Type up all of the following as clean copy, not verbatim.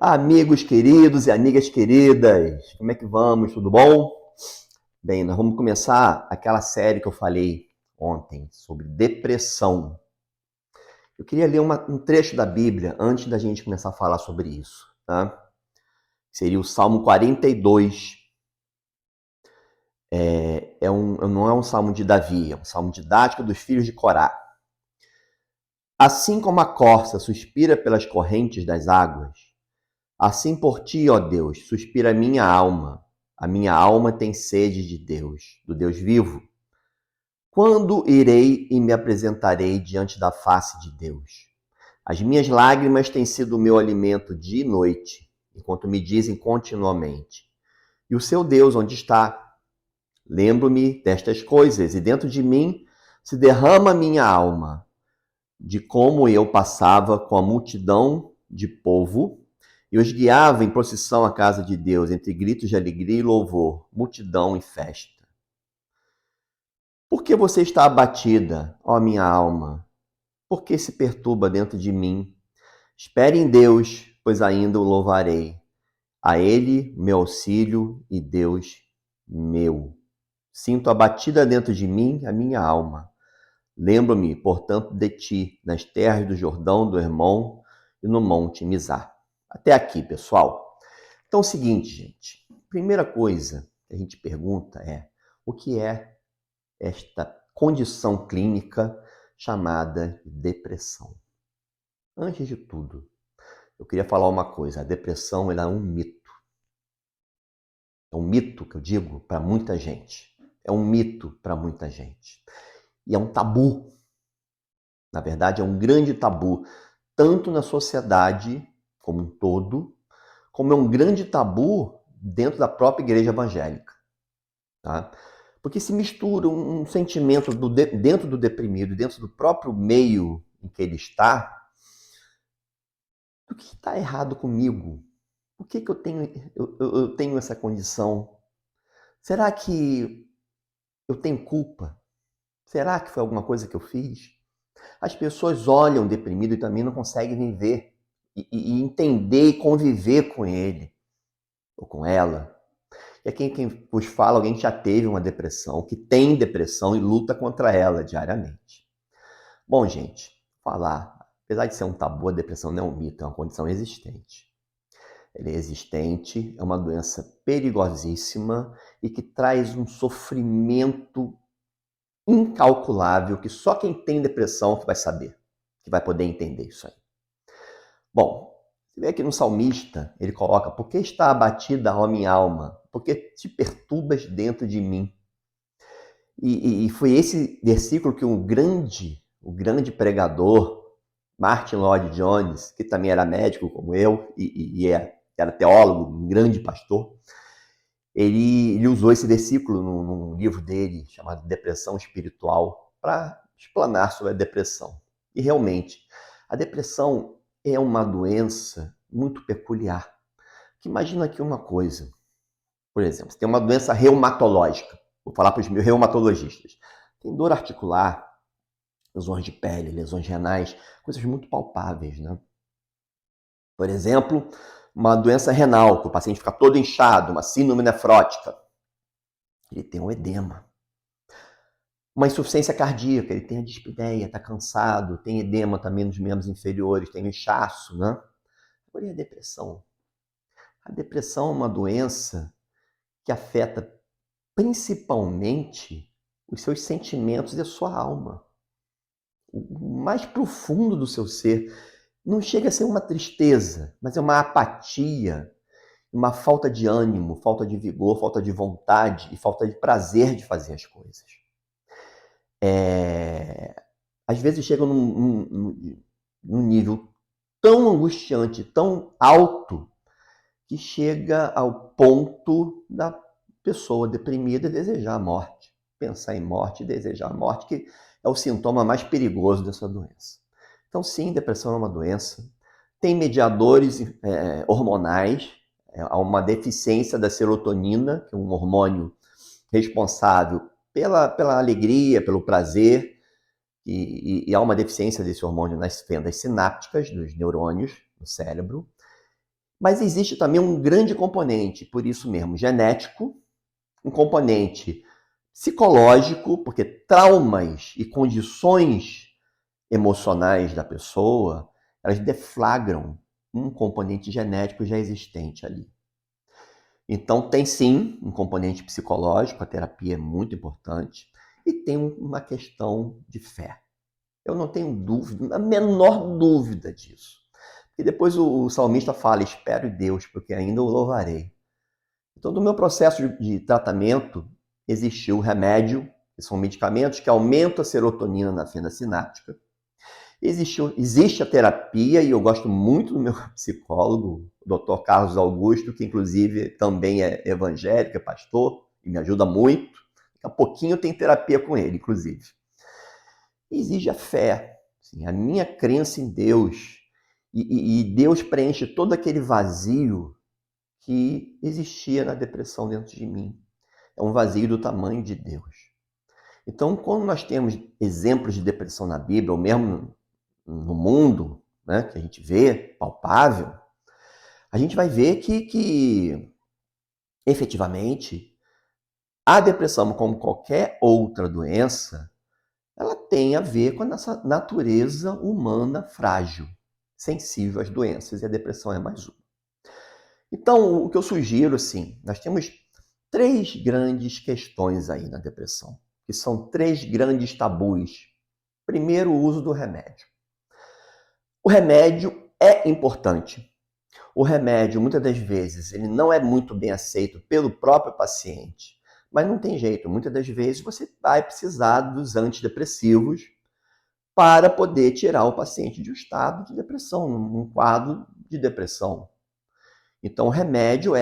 Amigos queridos e amigas queridas, como é que vamos? Tudo bom? Bem, nós vamos começar aquela série que eu falei ontem sobre depressão. Eu queria ler um trecho da Bíblia antes da gente começar a falar sobre isso, tá? Seria o Salmo 42. Não é um salmo de Davi, é um salmo didático dos filhos de Corá. Assim como a corça suspira pelas correntes das águas, assim por ti, ó Deus, suspira a minha alma. A minha alma tem sede de Deus, do Deus vivo. Quando irei e me apresentarei diante da face de Deus? As minhas lágrimas têm sido o meu alimento dia e noite, enquanto me dizem continuamente: e o seu Deus onde está? Lembro-me destas coisas, e dentro de mim se derrama a minha alma, de como eu passava com a multidão de povo e os guiava em procissão à casa de Deus, entre gritos de alegria e louvor, multidão e festa. Por que você está abatida, ó minha alma? Por que se perturba dentro de mim? Espere em Deus, pois ainda o louvarei. A Ele, meu auxílio e Deus meu. Sinto abatida dentro de mim a minha alma. Lembro-me, portanto, de ti, nas terras do Jordão, do Hermon e no monte Mizar. Até aqui, pessoal. Então é o seguinte, gente. Primeira coisa que a gente pergunta é: o que é esta condição clínica chamada depressão? Antes de tudo, eu queria falar uma coisa. A depressão ela é um mito. É um mito que eu digo para muita gente. É um mito para muita gente. E é um tabu. Na verdade, é um grande tabu, tanto na sociedade como um todo, como é um grande tabu dentro da própria igreja evangélica. Tá? Porque se mistura um sentimento dentro do deprimido, dentro do próprio meio em que ele está, o que está errado comigo? Por que eu tenho essa condição? Será que eu tenho culpa? Será que foi alguma coisa que eu fiz? As pessoas olham o deprimido e também não conseguem viver e entender e conviver com ele ou com ela. E aqui quem vos fala, alguém que já teve uma depressão, que tem depressão e luta contra ela diariamente. Bom, gente, falar, apesar de ser um tabu, a depressão não é um mito, é uma condição existente. Ela é existente, é uma doença perigosíssima e que traz um sofrimento incalculável que só quem tem depressão que vai saber, que vai poder entender isso aí. Bom, você vê aqui no salmista, ele coloca: por que está abatida, ó minha alma? Por que te perturbas dentro de mim? E foi esse versículo que o grande pregador, Martin Lloyd Jones, que também era médico como eu, era teólogo, um grande pastor, ele usou esse versículo num livro dele chamado Depressão Espiritual para explanar sobre a depressão. E realmente, a depressão é uma doença muito peculiar. Que imagina aqui uma coisa, por exemplo, você tem uma doença reumatológica, vou falar para os meus reumatologistas, tem dor articular, lesões de pele, lesões renais, coisas muito palpáveis, né? Por exemplo, uma doença renal, que o paciente fica todo inchado, uma síndrome nefrótica, ele tem um edema. Uma insuficiência cardíaca, ele tem a dispneia, está cansado, tem edema também nos membros inferiores, tem um inchaço, né? Agora, e a depressão? A depressão é uma doença que afeta principalmente os seus sentimentos e a sua alma. O mais profundo do seu ser. Não chega a ser uma tristeza, mas é uma apatia, uma falta de ânimo, falta de vigor, falta de vontade e falta de prazer de fazer as coisas. Às vezes chega num nível tão angustiante, tão alto, que chega ao ponto da pessoa deprimida desejar a morte, pensar em morte e desejar a morte, que é o sintoma mais perigoso dessa doença. Então, sim, depressão é uma doença. Tem mediadores hormonais, há uma deficiência da serotonina, que é um hormônio responsável pela alegria, pelo prazer, e há uma deficiência desse hormônio nas fendas sinápticas dos neurônios no cérebro. Mas existe também um grande componente, por isso mesmo, genético, um componente psicológico, porque traumas e condições emocionais da pessoa, elas deflagram um componente genético já existente ali. Então, tem sim um componente psicológico, a terapia é muito importante, e tem uma questão de fé. Eu não tenho dúvida, a menor dúvida disso. E depois o salmista fala, espero em Deus, porque ainda o louvarei. Então, no meu processo de tratamento, existiu o remédio, que são medicamentos que aumentam a serotonina na fenda sináptica. Existe a terapia, e eu gosto muito do meu psicólogo, o Dr. Carlos Augusto, que inclusive também é evangélico, é pastor, e me ajuda muito. Daqui a pouquinho tem terapia com ele, inclusive. Exige a fé, assim, a minha crença em Deus. E Deus preenche todo aquele vazio que existia na depressão dentro de mim. É um vazio do tamanho de Deus. Então, quando nós temos exemplos de depressão na Bíblia, ou mesmo no mundo, né, que a gente vê, palpável, a gente vai ver que efetivamente, a depressão, como qualquer outra doença, ela tem a ver com a nossa natureza humana frágil, sensível às doenças, e a depressão é mais uma. Então, o que eu sugiro, assim, nós temos 3 grandes questões aí na depressão, que são 3 grandes tabus. Primeiro, o uso do remédio. O remédio é importante. O remédio, muitas das vezes, ele não é muito bem aceito pelo próprio paciente, mas não tem jeito. Muitas das vezes você vai precisar dos antidepressivos para poder tirar o paciente de um estado de depressão, um quadro de depressão. Então, o remédio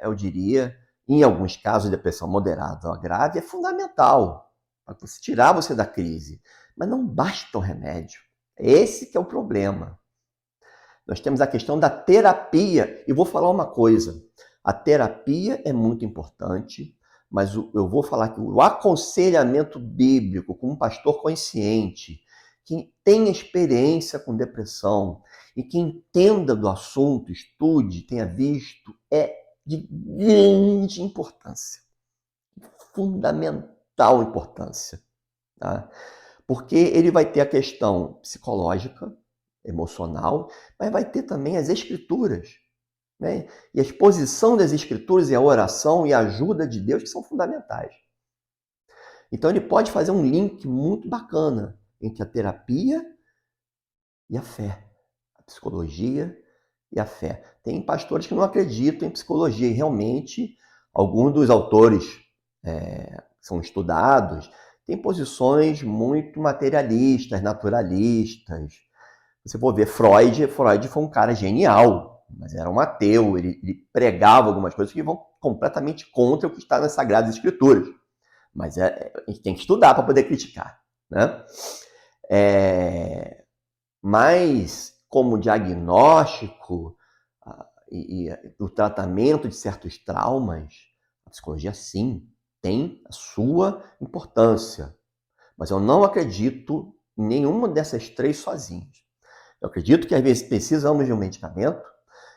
eu diria, em alguns casos de depressão moderada ou grave, é fundamental para você tirar você da crise. Mas não basta o remédio. Esse que é o problema. Nós temos a questão da terapia. E vou falar uma coisa. A terapia é muito importante, mas eu vou falar que o aconselhamento bíblico com um pastor consciente, que tenha experiência com depressão e que entenda do assunto, estude, tenha visto, é de grande importância. Fundamental importância. Tá? Porque ele vai ter a questão psicológica, emocional, mas vai ter também as escrituras. Né? E a exposição das escrituras e a oração e a ajuda de Deus que são fundamentais. Então ele pode fazer um link muito bacana entre a terapia e a fé, a psicologia e a fé. Tem pastores que não acreditam em psicologia e realmente alguns dos autores que são estudados têm posições muito materialistas, naturalistas. Você for ver Freud foi um cara genial, mas era um ateu, ele pregava algumas coisas que vão completamente contra o que está nas Sagradas Escrituras. Mas a gente tem que estudar para poder criticar. Né? Mas, como diagnóstico e o tratamento de certos traumas, a psicologia, sim, tem a sua importância. Mas eu não acredito em nenhuma dessas 3 sozinhos. Eu acredito que às vezes precisamos de um medicamento.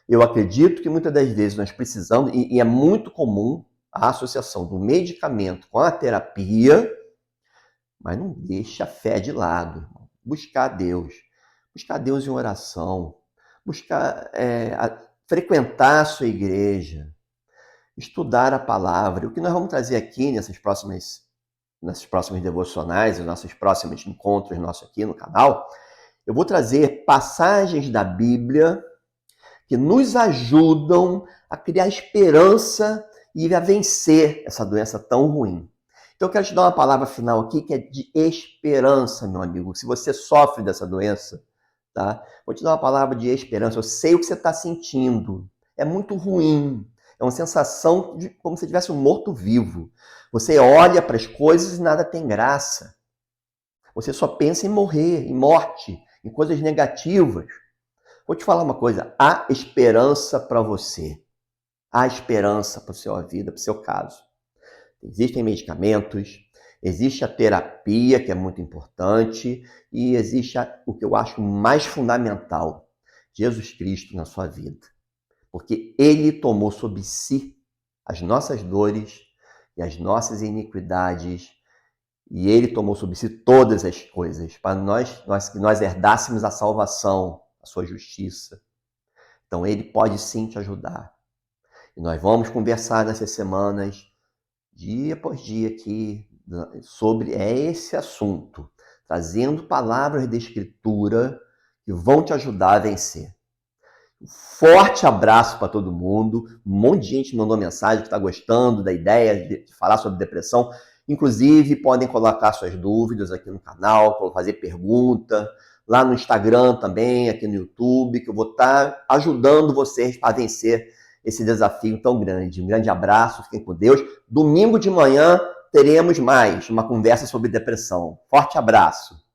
Eu acredito que muitas das vezes nós precisamos, e é muito comum a associação do medicamento com a terapia, mas não deixa a fé de lado, irmão. Buscar Deus em oração, frequentar a sua igreja, estudar a palavra. O que nós vamos trazer aqui nesses próximos devocionais, os nossos próximos encontros nossos aqui no canal, eu vou trazer passagens da Bíblia que nos ajudam a criar esperança e a vencer essa doença tão ruim. Então eu quero te dar uma palavra final aqui que é de esperança, meu amigo. Se você sofre dessa doença, tá? Vou te dar uma palavra de esperança. Eu sei o que você está sentindo. É muito ruim. É uma sensação de como se tivesse um morto-vivo. Você olha para as coisas e nada tem graça. Você só pensa em morrer, em morte, em coisas negativas. Vou te falar uma coisa, há esperança para você. Há esperança para a sua vida, para o seu caso. Existem medicamentos, existe a terapia, que é muito importante, e existe o que eu acho mais fundamental, Jesus Cristo na sua vida. porque ele tomou sobre si as nossas dores e as nossas iniquidades, e ele tomou sobre si todas as coisas, para que nós herdássemos a salvação, a sua justiça. Então ele pode sim te ajudar. E nós vamos conversar nessas semanas, dia após dia aqui, sobre esse assunto, trazendo palavras da Escritura que vão te ajudar a vencer. Um forte abraço para todo mundo. Um monte de gente mandou mensagem que está gostando da ideia de falar sobre depressão. Inclusive, podem colocar suas dúvidas aqui no canal, fazer pergunta. Lá no Instagram também, aqui no YouTube, que eu vou estar ajudando vocês a vencer esse desafio tão grande. Um grande abraço, fiquem com Deus. Domingo de manhã teremos mais uma conversa sobre depressão. Forte abraço.